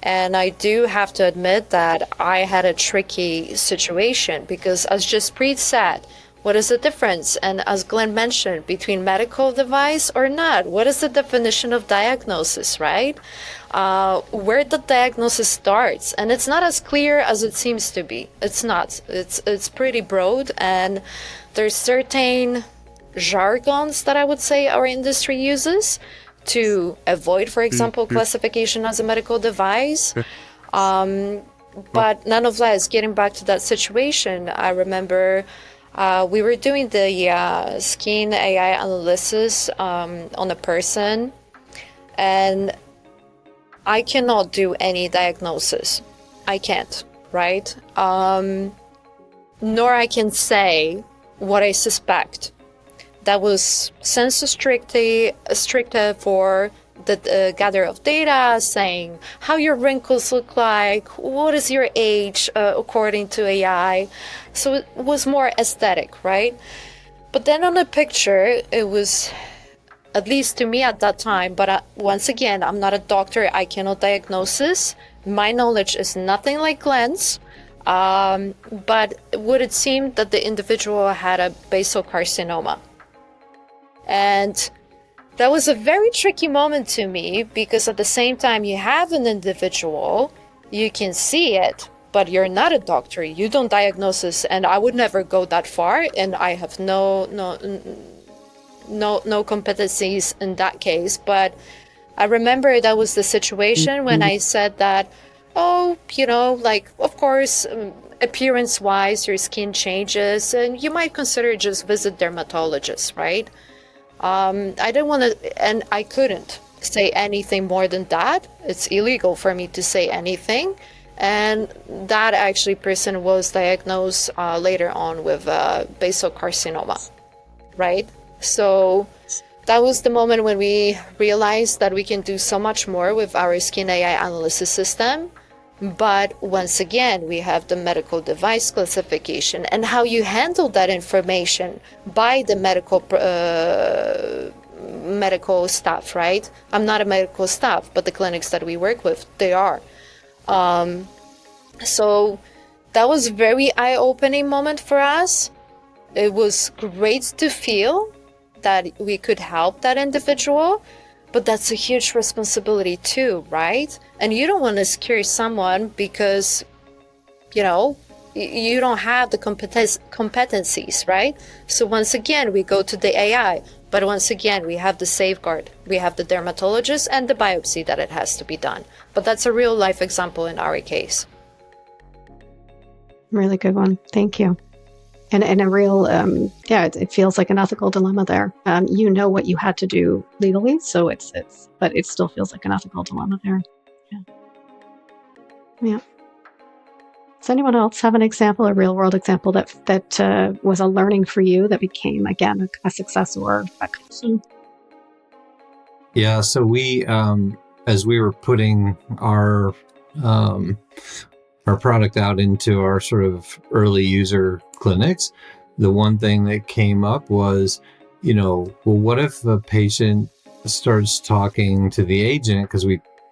And I do have to admit that I had a tricky situation because, as Jaspreet said, what is the difference? And as Glenn mentioned, between medical device or not, what is the definition of diagnosis, right? Where the diagnosis starts. And it's not as clear as it seems to be. It's not. It's pretty broad. And there's certain jargons that I would say our industry uses to avoid, for example, classification as a medical device. But nonetheless, getting back to that situation, I remember we were doing the skin AI analysis on a person, and I cannot do any diagnosis. I can't, right? Nor I can say what I suspect. That was sensu stricta for the gather of data, saying how your wrinkles look like, what is your age according to AI. So it was more aesthetic, right? But then on the picture, it was, at least to me at that time, but once again, I'm not a doctor, I cannot diagnose this. My knowledge is nothing like Glenn's. But would it seem that the individual had a basal carcinoma? And that was a very tricky moment to me because at the same time you have an individual, you can see it, but you're not a doctor, you don't diagnose this, and I would never go that far, and I have no competencies in that case. But I remember that was the situation when I said that, oh, you know, like, of course, appearance-wise, your skin changes, and you might consider just visit dermatologists, right? I didn't want to, and I couldn't say anything more than that. It's illegal for me to say anything. And that actually person was diagnosed later on with basal carcinoma, right? So that was the moment when we realized that we can do so much more with our skin AI analysis system. But once again, we have the medical device classification and how you handle that information by the medical staff, right? I'm not a medical staff, but the clinics that we work with, they are. So that was a very eye-opening moment for us. It was great to feel that we could help that individual. But that's a huge responsibility too, right? And you don't want to scare someone because, you know, you don't have the competencies, right? So once again, we go to the AI. But once again, we have the safeguard. We have the dermatologist and the biopsy that it has to be done. But that's a real life example in our case. Really good one. Thank you. And a real, it feels like an ethical dilemma there. You know what you had to do legally, so but it still feels like an ethical dilemma there. Yeah. Does anyone else have an example, a real world example that was a learning for you that became, again, a success or a caution? Yeah. So we, as we were putting our product out into our sort of early user clinics, the one thing that came up was, you know, well, what if the patient starts talking to the agent? Because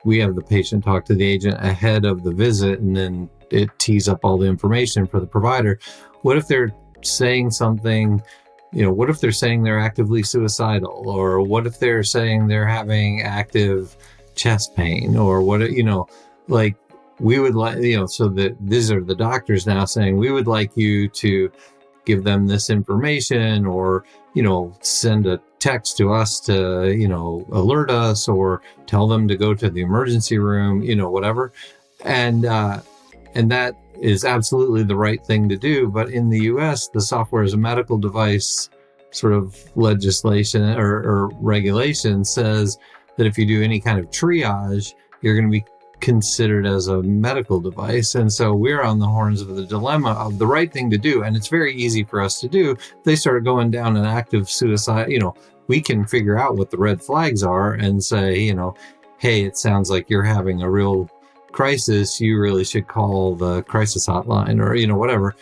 we have the patient talk to the agent ahead of the visit, and then it tees up all the information for the provider. What if they're saying something, you know, what if they're saying they're actively suicidal? Or what if they're saying they're having active chest pain? Or what, you know, like, we would like, you know, so that these are the doctors now saying, we would like you to give them this information, or, send a text to us to, alert us, or tell them to go to the emergency room, whatever. And that is absolutely the right thing to do. But in the US, the software as a medical device sort of legislation or regulation says that if you do any kind of triage, you're going to be considered as a medical device. And so we're on the horns of the dilemma of the right thing to do. And it's very easy for us to do. They start going down an active suicide, we can figure out what the red flags are and say, hey, it sounds like you're having a real crisis. You really should call the crisis hotline, or, whatever.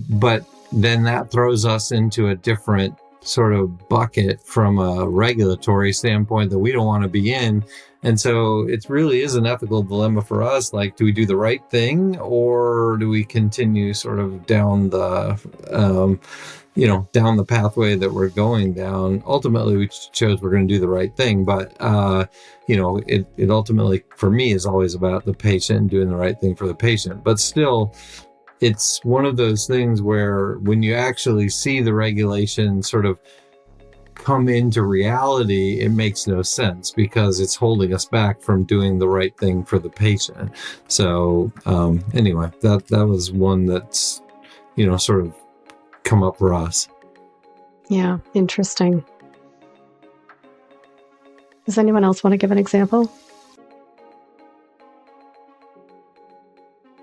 But then that throws us into a different sort of bucket from a regulatory standpoint that we don't want to be in. And so it really is an ethical dilemma for us. Like, do we do the right thing, or do we continue sort of down the, down the pathway that we're going down? Ultimately, we chose we're going to do the right thing. But, it ultimately, for me, is always about the patient and doing the right thing for the patient. But still, it's one of those things where when you actually see the regulation sort of come into reality, it makes no sense because it's holding us back from doing the right thing for the patient. So anyway, that was one that's, sort of come up for us. Yeah, interesting. Does anyone else want to give an example?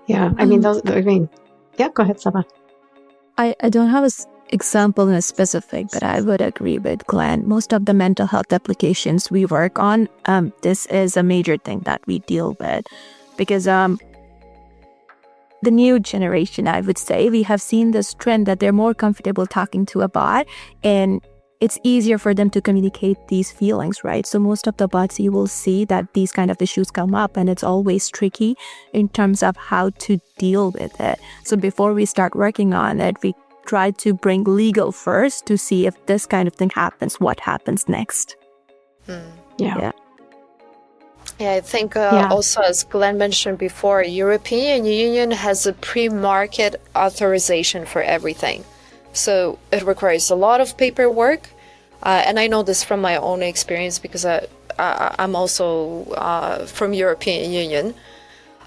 Yeah, yeah, go ahead, Saba. I don't have an example in a specific, but I would agree with Glenn. Most of the mental health applications we work on, this is a major thing that we deal with, because the new generation, I would say, we have seen this trend that they're more comfortable talking to a bot, and it's easier for them to communicate these feelings, right? So most of the bots, you will see that these kind of issues come up, and it's always tricky in terms of how to deal with it. So before we start working on it, we try to bring legal first to see if this kind of thing happens, what happens next. Yeah, I think also, as Glenn mentioned before, European Union has a pre-market authorization for everything. So it requires a lot of paperwork. And I know this from my own experience because I'm also from European Union.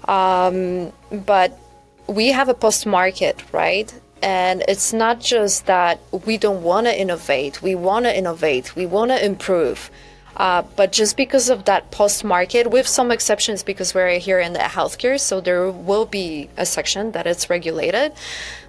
But we have a post-market, right? And it's not just that we don't want to innovate. We want to innovate. We want to improve. But just because of that post-market, with some exceptions, because we're here in the healthcare, so there will be a section that it's regulated.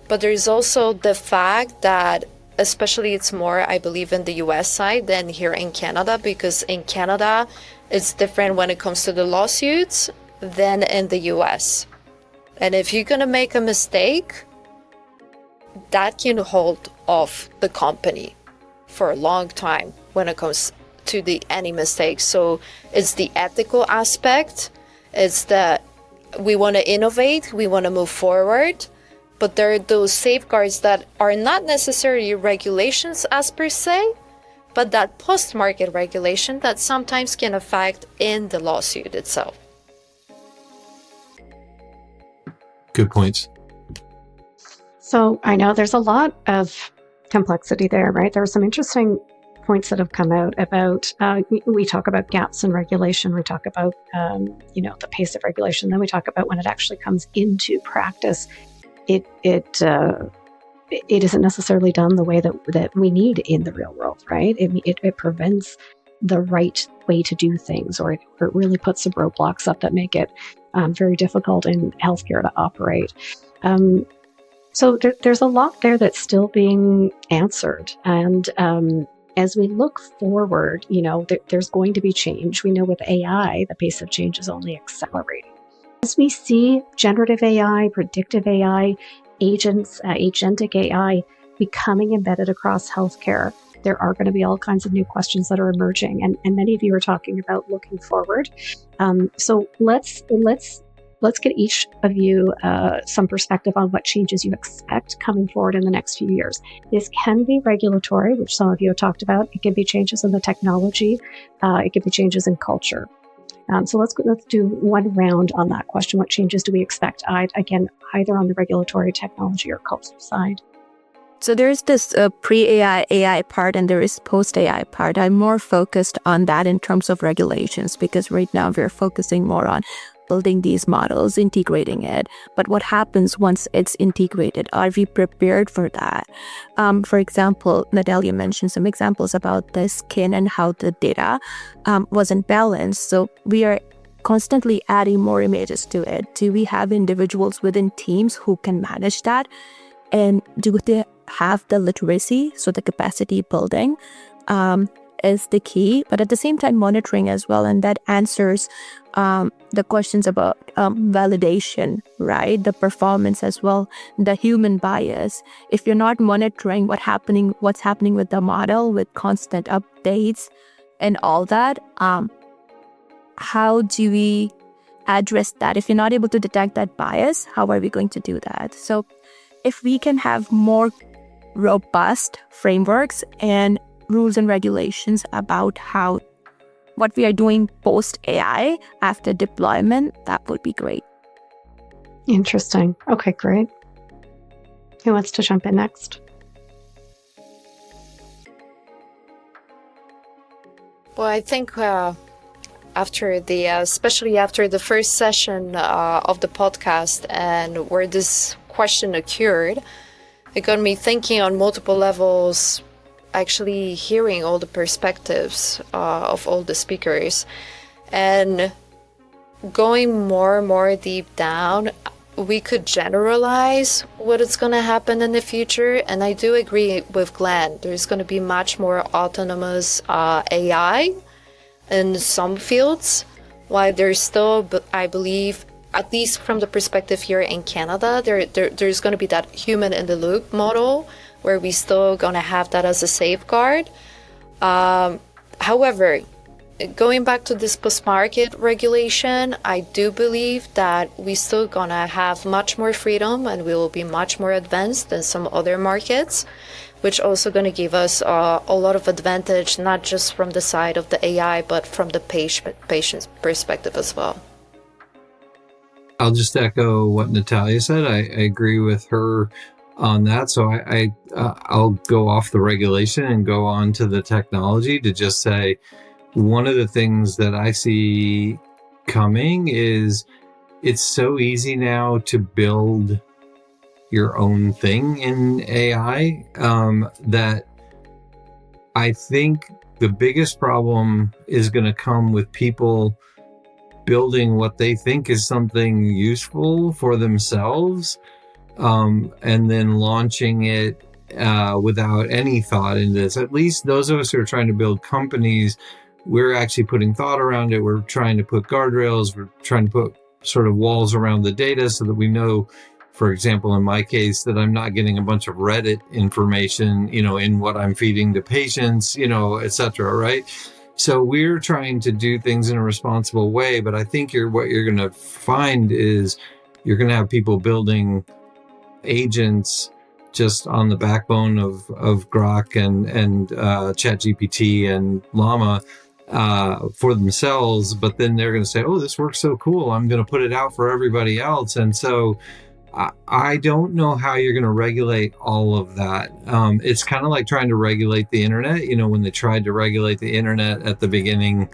But there's also the fact that, especially it's more, I believe, in the US side than here in Canada, because in Canada, it's different when it comes to the lawsuits than in the US. And if you're going to make a mistake, that can hold off the company for a long time when it comes to any mistakes. So it's the ethical aspect. It's we want to innovate, we want to move forward, but there are those safeguards that are not necessarily regulations as per se, but that post-market regulation that sometimes can affect in the lawsuit itself. Good points. So I know there's a lot of complexity there, right? There are some interesting points that have come out about, we talk about gaps in regulation, we talk about, the pace of regulation, then we talk about when it actually comes into practice, it isn't necessarily done the way that we need in the real world, right? It prevents the right way to do things, or it really puts some roadblocks up that make it very difficult in healthcare to operate. So there's a lot there that's still being answered. And as we look forward, there's going to be change. We know with AI, the pace of change is only accelerating. As we see generative AI, predictive AI, agents, agentic AI becoming embedded across healthcare, there are going to be all kinds of new questions that are emerging. And many of you are talking about looking forward. So let's get each of you some perspective on what changes you expect coming forward in the next few years. This can be regulatory, which some of you have talked about. It can be changes in the technology. It can be changes in culture. So let's do one round on that question. What changes do we expect? Again, either on the regulatory, technology, or cultural side. So there's this pre-AI, AI part, and there is post-AI part. I'm more focused on that in terms of regulations, because right now we're focusing more on building these models, integrating it. But what happens once it's integrated? Are we prepared for that? For example, Natalia mentioned some examples about the skin and how the data wasn't balanced. So we are constantly adding more images to it. Do we have individuals within teams who can manage that? And do they have the literacy? So the capacity building is the key, but at the same time monitoring as well. And that answers the questions about validation, right? The performance as well, the human bias. If you're not monitoring what's happening with the model, with constant updates and all that, how do we address that? If you're not able to detect that bias, how are we going to do that? So if we can have more robust frameworks and rules and regulations about what we are doing post AI after deployment, that would be great. Interesting. Okay, great. Who wants to jump in next? Well, I think especially after the first session of the podcast and where this question occurred, it got me thinking on multiple levels, actually hearing all the perspectives of all the speakers and going more and more deep down. We could generalize what is going to happen in the future, and I do agree with Glenn. There's going to be much more autonomous AI in some fields, while there's still, I believe, at least from the perspective here in Canada, there's going to be that human in the loop model where we still going to have that as a safeguard. However, going back to this post-market regulation, I do believe that we still going to have much more freedom and we will be much more advanced than some other markets, which also going to give us a lot of advantage, not just from the side of the AI, but from the patient's perspective as well. I'll just echo what Natalia said. I agree with her on that. So I'll go off the regulation and go on to the technology to just say one of the things that I see coming is it's so easy now to build your own thing in AI that I think the biggest problem is going to come with people building what they think is something useful for themselves, and then launching it without any thought in this. At least those of us who are trying to build companies, we're actually putting thought around it. We're trying to put guardrails. We're trying to put sort of walls around the data so that we know, for example, in my case, that I'm not getting a bunch of Reddit information, in what I'm feeding to patients, et cetera, right? So we're trying to do things in a responsible way, but I think what you're going to find is you're going to have people building agents just on the backbone of Grok and ChatGPT and Llama for themselves, but then they're going to say, oh, this works so cool, I'm going to put it out for everybody else. And so I don't know how you're going to regulate all of that. It's kind of like trying to regulate the internet. When they tried to regulate the internet at the beginning,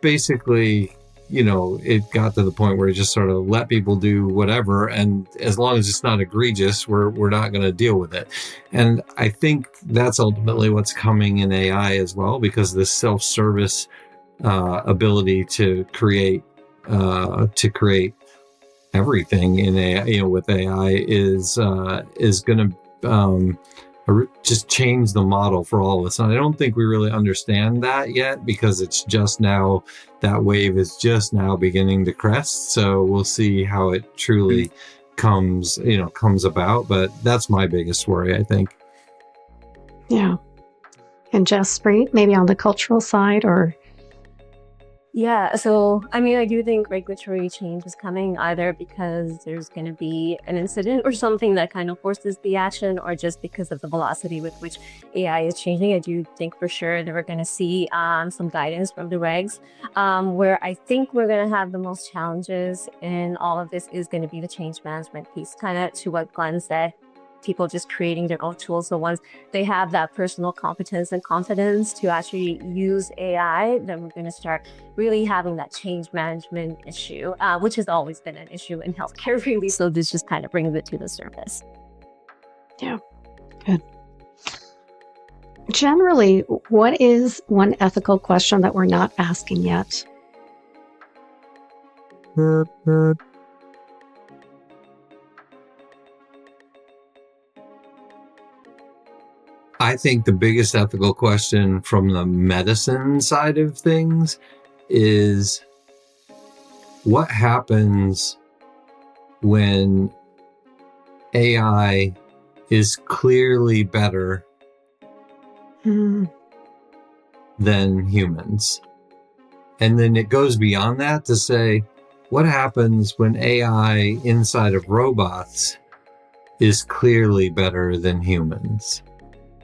basically, it got to the point where it just sort of let people do whatever. And as long as it's not egregious, we're not going to deal with it. And I think that's ultimately what's coming in AI as well, because this self-service ability to create everything in AI, with AI is going to just change the model for all of us. And I don't think we really understand that yet, because it's just now, that wave is just now beginning to crest. So we'll see how it truly comes about. But that's my biggest worry, I think. Yeah. And Jaspreet, maybe on the cultural side, or? Yeah, so I do think regulatory change is coming, either because there's going to be an incident or something that kind of forces the action, or just because of the velocity with which AI is changing. I do think for sure that we're going to see some guidance from the regs. Where I think we're going to have the most challenges in all of this is going to be the change management piece, kind of to what Glenn said. people just creating their own tools. So once they have that personal competence and confidence to actually use AI, then we're going to start really having that change management issue, which has always been an issue in healthcare, really. So this just kind of brings it to the surface. Yeah, good. Generally, what is one ethical question that we're not asking yet? I think the biggest ethical question from the medicine side of things is what happens when AI is clearly better than humans? And then it goes beyond that to say, what happens when AI inside of robots is clearly better than humans?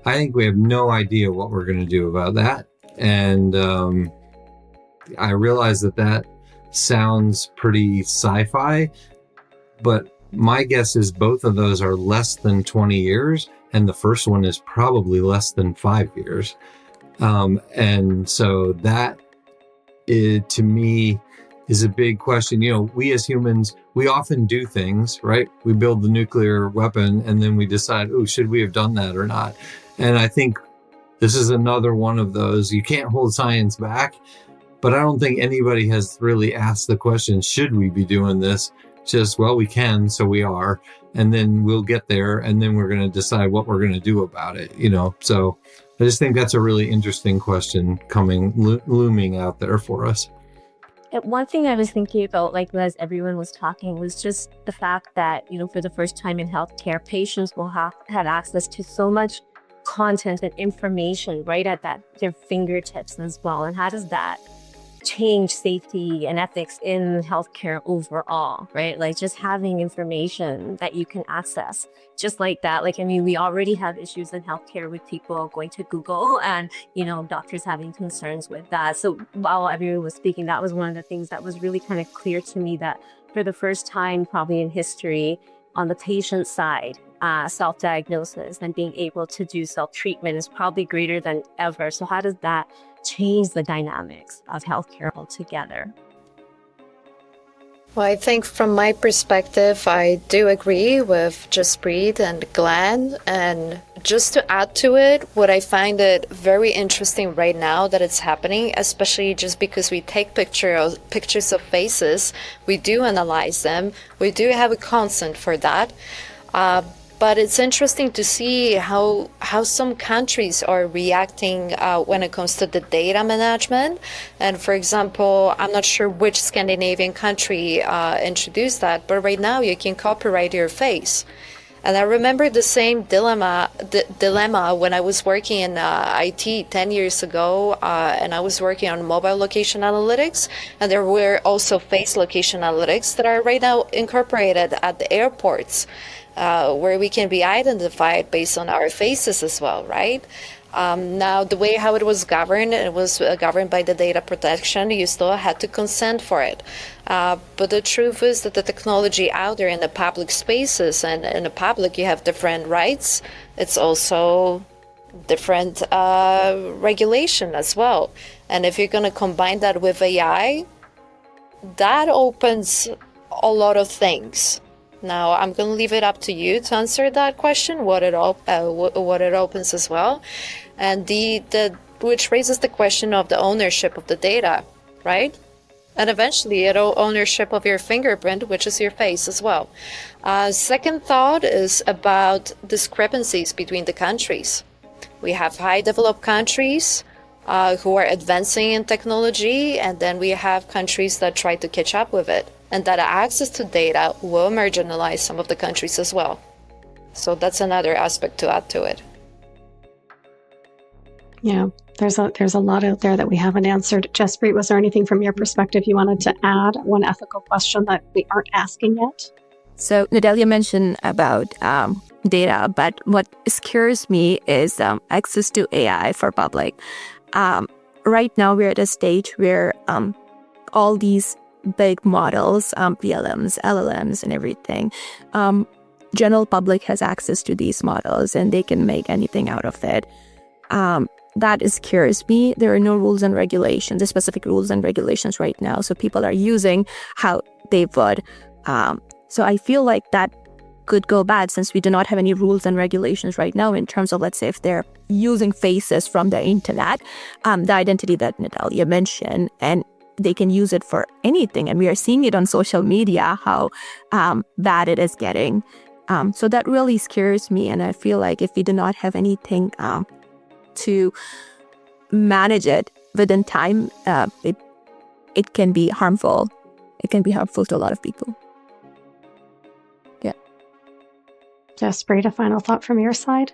I think we have no idea what we're going to do about that. And I realize that sounds pretty sci-fi, but my guess is both of those are less than 20 years, and the first one is probably less than 5 years. And so that, to me, is a big question. You know, we as humans, we often do things, right? We build the nuclear weapon and then we decide, oh, should we have done that or not? And I think this is another one of those. You can't hold science back, but I don't think anybody has really asked the question, should we be doing this? Just, well, we can, so we are. And then we'll get there, and then we're going to decide what we're going to do about it, you know? So I just think that's a really interesting question looming out there for us. One thing I was thinking about, like as everyone was talking, was just the fact that, you know, for the first time in healthcare, patients will have access to so much content and information right at their fingertips as well. And how does that change safety and ethics in healthcare overall, right? Like just having information that you can access just like that. Like, I mean, we already have issues in healthcare with people going to Google and, you know, doctors having concerns with that. So while everyone was speaking, that was one of the things that was really kind of clear to me, that for the first time probably in history, on the patient side, self-diagnosis and being able to do self-treatment is probably greater than ever. So how does that change the dynamics of healthcare altogether? Well, I think from my perspective, I do agree with Jaspreet and Glenn. And just to add to it, what I find it very interesting right now that it's happening, especially just because we take pictures of faces, we do analyze them, we do have a consent for that. But it's interesting to see how some countries are reacting when it comes to the data management. And for example, I'm not sure which Scandinavian country introduced that, but right now you can copyright your face. And I remember the same dilemma when I was working in IT 10 years ago, and I was working on mobile location analytics, and there were also face location analytics that are right now incorporated at the airports. Where we can be identified based on our faces as well, right? Now, the way how it was governed by the data protection. You still had to consent for it. But the truth is that the technology out there in the public spaces and in the public, you have different rights. It's also different regulation as well. And if you're going to combine that with AI, that opens a lot of things. Now, I'm going to leave it up to you to answer that question, what it opens as well. And which raises the question of the ownership of the data, right? And eventually, ownership of your fingerprint, which is your face as well. Second thought is about discrepancies between the countries. We have high developed countries who are advancing in technology, and then we have countries that try to catch up with it. And that access to data will marginalize some of the countries as well. So that's another aspect to add to it. Yeah, there's a lot out there that we haven't answered. Jaspreet, was there anything from your perspective you wanted to add? One ethical question that we aren't asking yet? So Natalia mentioned about data, but what scares me is access to AI for public. Right now, we're at a stage where all these big models, PLMs, LLMs, and everything, general public has access to these models and they can make anything out of it. That scares me. There are no rules and regulations, the specific rules and regulations right now. So people are using how they would. So I feel like that could go bad since we do not have any rules and regulations right now in terms of, let's say, if they're using faces from the internet, the identity that Natalia mentioned, and they can use it for anything. And we are seeing it on social media, how bad it is getting. So that really scares me. And I feel like if we do not have anything to manage it within time, it can be harmful. It can be harmful to a lot of people. Yeah. Jaspreet, a final thought from your side?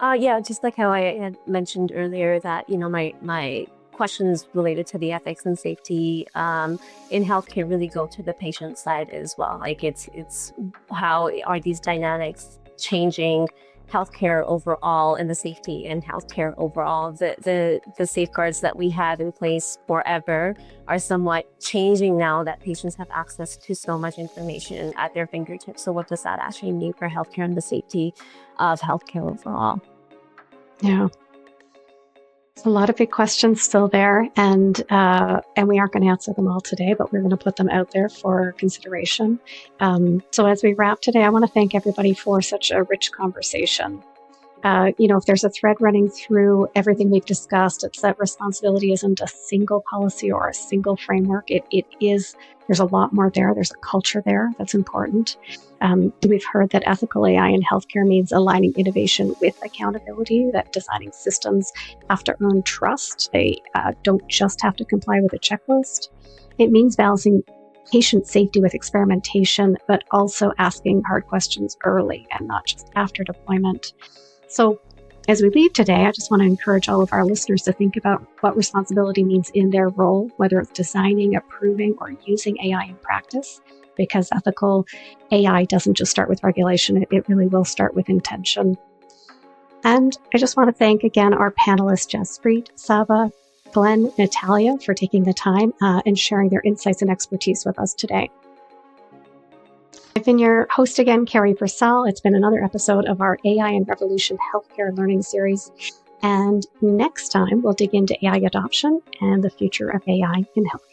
Yeah, just like how I had mentioned earlier that, my questions related to the ethics and safety in healthcare really go to the patient side as well. Like it's how are these dynamics changing healthcare overall and the safety in healthcare overall. The safeguards that we have in place forever are somewhat changing now that patients have access to so much information at their fingertips. So what does that actually mean for healthcare and the safety of healthcare overall? Yeah. A lot of big questions still there, and we aren't going to answer them all today, but we're going to put them out there for consideration. So as we wrap today, I want to thank everybody for such a rich conversation. If there's a thread running through everything we've discussed, it's that responsibility isn't a single policy or a single framework. It is, there's a lot more there. There's a culture there that's important. We've heard that ethical AI in healthcare means aligning innovation with accountability, that designing systems have to earn trust. They don't just have to comply with a checklist. It means balancing patient safety with experimentation, but also asking hard questions early and not just after deployment. So as we leave today, I just want to encourage all of our listeners to think about what responsibility means in their role, whether it's designing, approving, or using AI in practice, because ethical AI doesn't just start with regulation. It really will start with intention. And I just want to thank again our panelists, Jaspreet, Saba, Glenn, Natalia, for taking the time and sharing their insights and expertise with us today. I've been your host again, Carrie Purcell. It's been another episode of our AI and Revolution Healthcare Learning Series. And next time, we'll dig into AI adoption and the future of AI in healthcare.